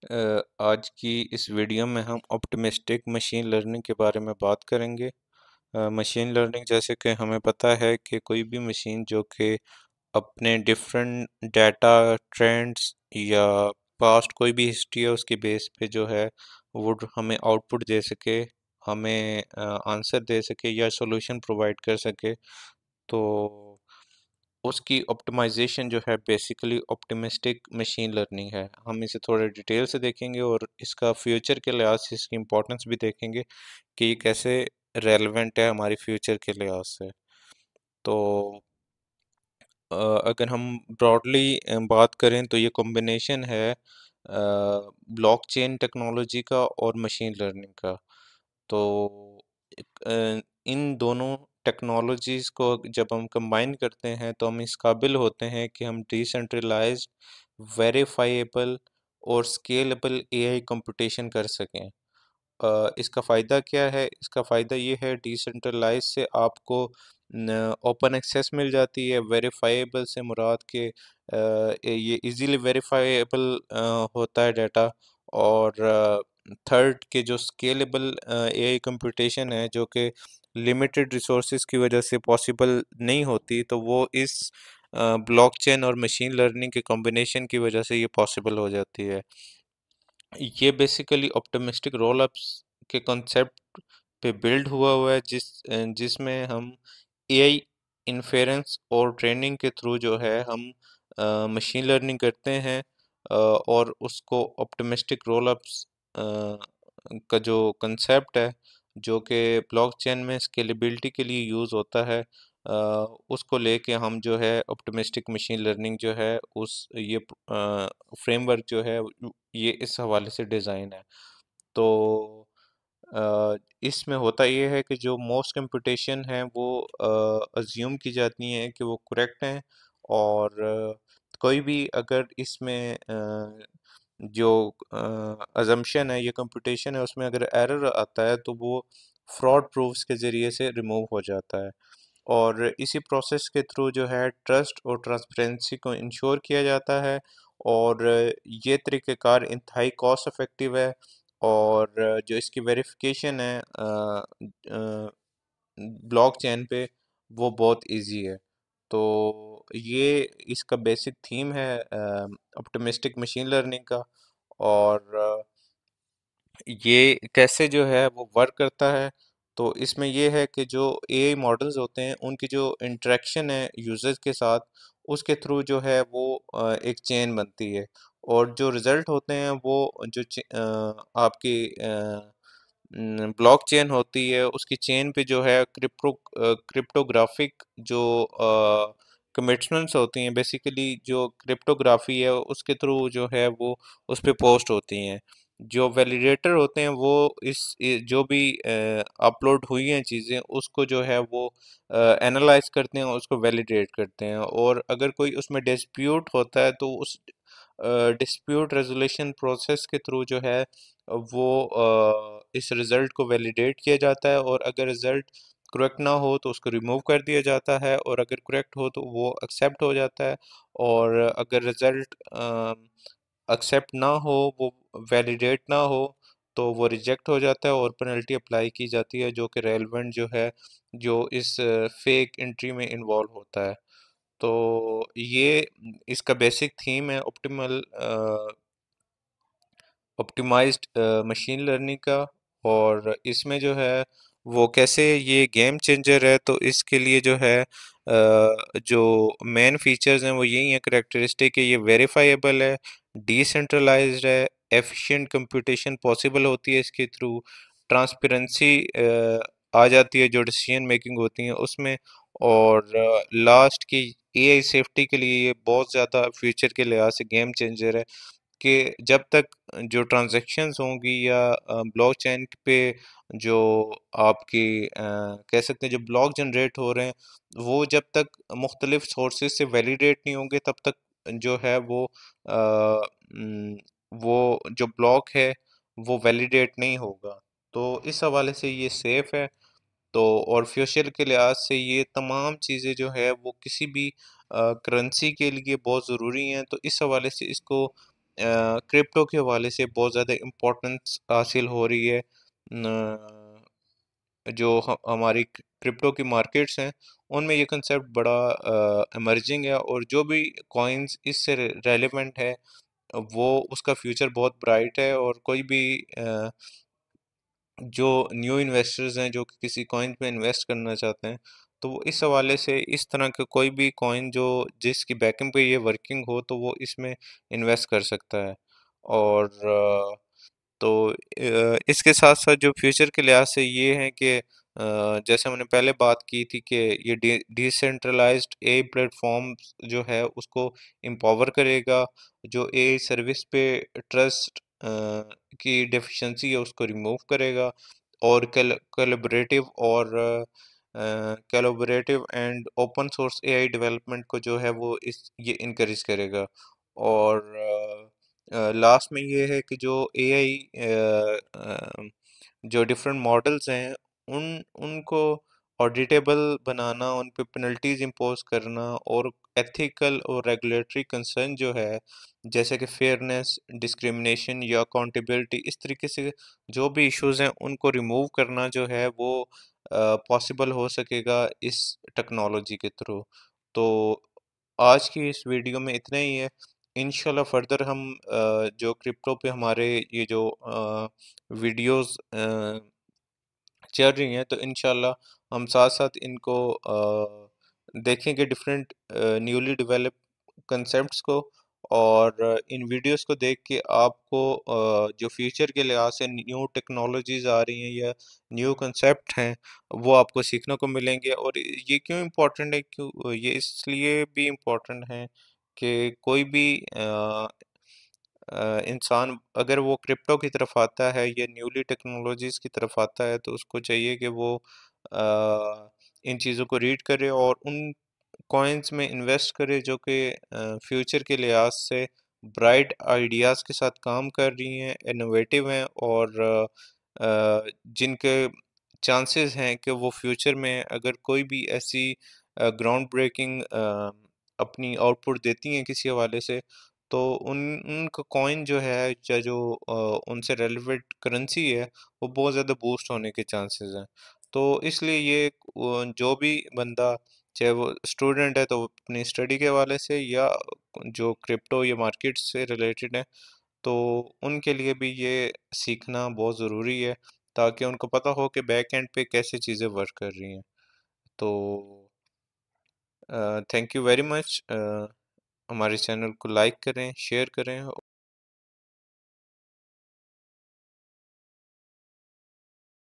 आज की इस वीडियो में हम ऑप्टिमिस्टिक मशीन लर्निंग के बारे में बात करेंगे। मशीन लर्निंग जैसे कि हमें पता है कि कोई भी मशीन जो कि अपने डिफरेंट डाटा ट्रेंड्स या पास्ट कोई भी हिस्ट्री है उसकी बेस पे जो है वो हमें आउटपुट दे सके, हमें आंसर दे सके या सॉल्यूशन प्रोवाइड कर सके। तो उसकी ऑप्टिमाइजेशन जो है बेसिकली ऑप्टिमिस्टिक मशीन लर्निंग है। हम इसे थोड़े डिटेल से देखेंगे और इसका फ्यूचर के लिहाज से इसकी इम्पोर्टेंस भी देखेंगे कि ये कैसे रेलेवेंट है हमारी फ्यूचर के लिहाज से। तो अगर हम ब्रॉडली बात करें तो ये कॉम्बिनेशन है ब्लॉकचेन टेक्नोलॉजी का और मशीन लर्निंग का। तो इन दोनों टेक्नोलॉजीज़ को जब हम कंबाइन करते हैं तो हम इस काबिल होते हैं कि हम डिसेंट्रलाइज्ड, वेरीफाइएबल और स्केलेबल एआई कंप्यूटेशन कर सकें। इसका फ़ायदा क्या है? इसका फ़ायदा ये है डिसेंट्रलाइज से आपको ओपन एक्सेस मिल जाती है। वेरीफाइएबल से मुराद के ये इजीली वेरीफाइएबल होता है डाटा। और थर्ड के जो स्केलेबल एआई कंप्यूटेशन है जो कि लिमिटेड रिसोर्सेज की वजह से पॉसिबल नहीं होती, तो वो इस ब्लॉकचेन और मशीन लर्निंग के कॉम्बिनेशन की वजह से ये पॉसिबल हो जाती है। ये बेसिकली ऑप्टिमिस्टिक रोल अप्स के कॉन्सेप्ट पे बिल्ड हुआ है जिसमें हम एआई इन्फेरेंस और ट्रेनिंग के थ्रू जो है हम मशीन लर्निंग करते हैं। और उसको ऑप्टिमिस्टिक रोल अप्स का जो कंसेप्ट है जो कि ब्लॉकचेन में स्केलेबिलिटी के लिए यूज़ होता है, अ, उसको लेके हम जो है ऑप्टिमिस्टिक मशीन लर्निंग जो है उस ये फ्रेमवर्क जो है ये इस हवाले से डिज़ाइन है। तो इसमें होता ये है कि जो मोस्ट कंप्यूटेशन है वो अज्यूम की जाती हैं कि वो करेक्ट हैं। और कोई भी अगर इसमें जो अजम्पशन है, ये कंप्यूटेशन है, उसमें अगर एरर आता है तो वो फ्रॉड प्रूफ्स के ज़रिए से रिमूव हो जाता है। और इसी प्रोसेस के थ्रू जो है ट्रस्ट और ट्रांसपेरेंसी को इंश्योर किया जाता है। और ये तरीक़ेकार इंतहाई कॉस्ट इफ़ेक्टिव है। और जो इसकी वेरिफिकेशन है ब्लॉकचेन पे वो बहुत इजी है। तो ये इसका बेसिक थीम है ऑप्टिमिस्टिक मशीन लर्निंग का। और ये कैसे जो है वो वर्क करता है, तो इसमें ये है कि जो एआई मॉडल्स होते हैं उनकी जो इंटरेक्शन है यूजर्स के साथ उसके थ्रू जो है वो एक चेन बनती है। और जो रिजल्ट होते हैं वो जो आपकी ब्लॉकचेन होती है उसकी चेन पे जो है क्रिप्टोग्राफिक जो कमिटमेंट्स होती हैं, बेसिकली जो क्रिप्टोग्राफी है उसके थ्रू जो है वो उस पे पोस्ट होती हैं। जो वैलिडेटर होते हैं वो जो भी अपलोड हुई हैं चीज़ें उसको जो है वो एनालाइज करते हैं और उसको वैलिडेट करते हैं। और अगर कोई उसमें डिस्प्यूट होता है तो उस डिस्प्यूट रेजोल्यूशन प्रोसेस के थ्रू जो है वो इस रिज़ल्ट को वैलिडेट किया जाता है। और अगर रिज़ल्ट करेक्ट ना हो तो उसको रिमूव कर दिया जाता है, और अगर करेक्ट हो तो वो एक्सेप्ट हो जाता है। और अगर रिज़ल्ट एक्सेप्ट ना हो, वो वैलिडेट ना हो, तो वो रिजेक्ट हो जाता है और पेनल्टी अप्लाई की जाती है जो कि रेलेवेंट जो है जो इस फेक एंट्री में इन्वॉल्व होता है। तो ये इसका बेसिक थीम है ऑप्टिमाइज्ड मशीन लर्निंग का। और इसमें जो है वो कैसे ये गेम चेंजर है, तो इसके लिए जो है जो मेन फीचर्स हैं वो यही हैं करेक्टरिस्टिक है। ये वेरीफाइएबल है, डिसेंट्रलाइज्ड है, एफिशिएंट कंप्यूटेशन पॉसिबल होती है इसके थ्रू, ट्रांसपेरेंसी आ जाती है जो डिसीजन मेकिंग होती है उसमें। और लास्ट की एआई सेफ्टी के लिए ये बहुत ज़्यादा फ्यूचर के लिहाज से गेम चेंजर है कि जब तक जो ट्रांजैक्शंस होंगी या ब्लॉकचेन पे जो आपकी कह सकते हैं जो ब्लॉक जनरेट हो रहे हैं वो जब तक मुख्तलिफ सोर्सेज से वैलिडेट नहीं होंगे तब तक जो है वो जो ब्लॉक है वो वैलिडेट नहीं होगा। तो इस हवाले से ये सेफ है। तो और फ्यूचर के लिहाज से ये तमाम चीज़ें जो है वो किसी भी करेंसी के लिए बहुत ज़रूरी हैं। तो इस हवाले से इसको क्रिप्टो के हवाले से बहुत ज़्यादा इम्पोर्टेंस हासिल हो रही है। जो हमारी क्रिप्टो की मार्केट्स हैं उनमें ये कंसेप्ट बड़ा इमर्जिंग है, और जो भी कॉइन्स इससे रेलेवेंट है वो उसका फ्यूचर बहुत ब्राइट है। और कोई भी जो न्यू इन्वेस्टर्स हैं जो कि किसी कॉइन पे इन्वेस्ट करना चाहते हैं, तो वो इस हवाले से इस तरह का कोई भी कॉइन जो जिसकी बैकएंड पे ये वर्किंग हो तो वो इसमें इन्वेस्ट कर सकता है। और तो इसके साथ साथ जो फ्यूचर के लिहाज से ये है कि जैसे हमने पहले बात की थी कि ये डिसेंट्रलाइज्ड ए प्लेटफॉर्म जो है उसको एम्पावर करेगा, जो ए सर्विस पे ट्रस्ट की डेफिशिएंसी है उसको रिमूव करेगा, और collaborative and open source AI development को जो है वो ये इनकरेज करेगा। और लास्ट में ये है कि जो एआई जो डिफरेंट मॉडल्स हैं उन उनको ऑडिटेबल बनाना, उन पे पेनल्टीज इम्पोज करना, और एथिकल और रेगुलेटरी कंसर्न जो है जैसे कि फेयरनेस, डिस्क्रिमिनेशन या अकाउंटेबिलिटी, इस तरीके से जो भी इश्यूज हैं उनको रिमूव करना जो है वो पॉसिबल हो सकेगा इस टेक्नोलॉजी के थ्रू। तो आज की इस वीडियो में इतना ही है। इंशाल्लाह फर्दर हम जो क्रिप्टो पे हमारे ये जो वीडियोस चल रही हैं तो इंशाल्लाह हम साथ साथ इनको देखेंगे, डिफरेंट न्यूली डेवलप कंसेप्ट्स को। और इन वीडियोस को देख के आपको जो फ्यूचर के लिहाज से न्यू टेक्नोलॉजीज आ रही हैं या न्यू कंसेप्ट हैं वो आपको सीखने को मिलेंगे। और ये क्यों इम्पोर्टेंट है, क्यों ये इसलिए भी इम्पोर्टेंट है कि कोई भी इंसान अगर वो क्रिप्टो की तरफ आता है या न्यूली टेक्नोलॉजीज की तरफ आता है तो उसको चाहिए कि वो इन चीज़ों को रीड करे और उन कॉइन्स में इन्वेस्ट करे जो कि फ्यूचर के लिहाज से ब्राइट आइडियाज़ के साथ काम कर रही हैं, इनोवेटिव हैं, और जिनके चांसेस हैं कि वो फ्यूचर में अगर कोई भी ऐसी ग्राउंड ब्रेकिंग अपनी आउटपुट देती हैं किसी हवाले से, तो उन उनका कॉइन जो है या जो उनसे रेलिवेंट करेंसी है वो बहुत ज़्यादा बूस्ट होने के चांसेस हैं। तो इसलिए ये जो भी बंदा, चाहे वो स्टूडेंट है तो वो अपनी स्टडी के हवाले से, या जो क्रिप्टो या मार्केट से रिलेटेड है, तो उनके लिए भी ये सीखना बहुत ज़रूरी है ताकि उनको पता हो कि बैक एंड पे कैसे चीज़ें वर्क कर रही हैं। तो थैंक यू वेरी मच। हमारे चैनल को लाइक करें, शेयर करें।